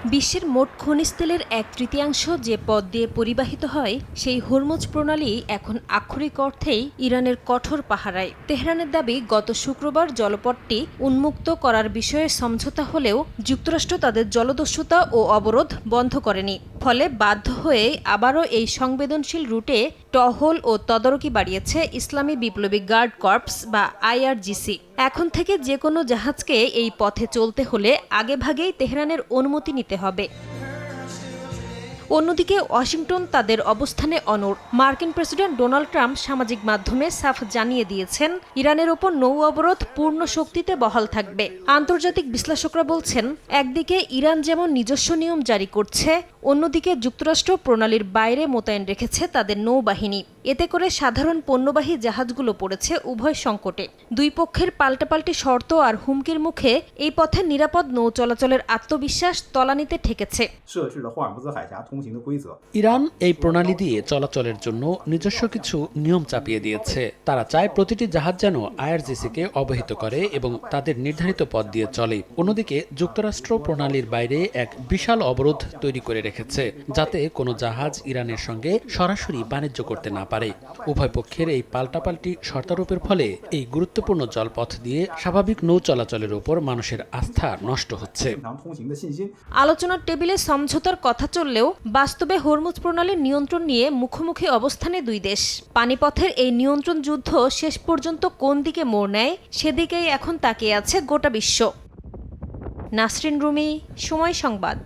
বিশ্বের মোট খনিজ তেলের 1/3 যে পথ দিয়ে পরিবাহিত হয় সেই হরমুজ প্রণালী এখন আক্ষরিক অর্থেই ইরানের কঠোর পাহারায়। তেহরানের দাবি, গত শুক্রবার জলপথটি উন্মুক্ত করার বিষয়ে সমঝোতা হলেও যুক্তরাষ্ট্র তাদের জলদস্যুতা ও অবরোধ বন্ধ করেনি। ফলে বাধ্য হয়ে আবারও এই সংবেদনশীল রুটে টহল ও তদারকি বাড়িয়েছে ইসলামী বিপ্লবী গার্ড কর্পস বা IRGC। এখন থেকে যে কোনো জাহাজকে এই পথে চলতে হলে আগেভাগেই তেহরানের অনুমতি নিতে হবে। অন্যদিকে ওয়াশিংটন তাদের অবস্থানে অনড়। মার্কিন প্রেসিডেন্ট ডোনাল্ড ট্রাম্প সামাজিক মাধ্যমে সাফ জানিয়ে দিয়েছেন, ইরানের ওপর নৌ অবরোধ পূর্ণ শক্তিতে বহাল থাকবে। আন্তর্জাতিক বিশ্লেষকরা বলছেন, একদিকে ইরান যেমন নিজস্ব নিয়ম জারি করছে, অন্যদিকে যুক্তরাষ্ট্র প্রণালীর বাইরে মোতায়েন রেখেছে তাদের নৌবাহিনী। এতে করে সাধারণ পণ্যবাহী জাহাজগুলো পড়েছে উভয় সংকটে। দুই পক্ষের পাল্টাপাল্টি শর্ত আর হুমকির মুখে এই পথে নিরাপদ নৌ চলাচলের আত্মবিশ্বাস তলানিতে ঠেকেছে। ইরান এই প্রণালী দিয়ে চলাচলের জন্য নিজস্ব কিছু নিয়ম চাপিয়ে দিয়েছে। তারা চায় প্রতিটি জাহাজ যেন IRGC-কে অবহিত করে এবং তাদের নির্ধারিত পথ দিয়ে চলে। অন্যদিকে যুক্তরাষ্ট্র প্রণালীর বাইরে এক বিশাল অবরোধ তৈরি করে রেখেছে, যাতে কোনো জাহাজ ইরানের সঙ্গে সরাসরি বাণিজ্য করতে না পারে। উভয় পক্ষের এই পাল্টাপাল্টি শর্তারোপের ফলে এই গুরুত্বপূর্ণ জলপথ দিয়ে স্বাভাবিক নৌ চলাচলের উপর মানুষের আস্থা নষ্ট হচ্ছে। আলোচনার টেবিলে সমঝোতার কথা চললেও বাস্তবে হরমুজ প্রণালীর নিয়ন্ত্রণ নিয়ে মুখোমুখি অবস্থানে দুই দেশ। পানিপথের এই নিয়ন্ত্রণ যুদ্ধ শেষ পর্যন্ত কোন দিকে মোড় নেয়, সেদিকেই এখন তাকিয়ে আছে গোটা বিশ্ব। নাসরিন রুমি, সময় সংবাদ।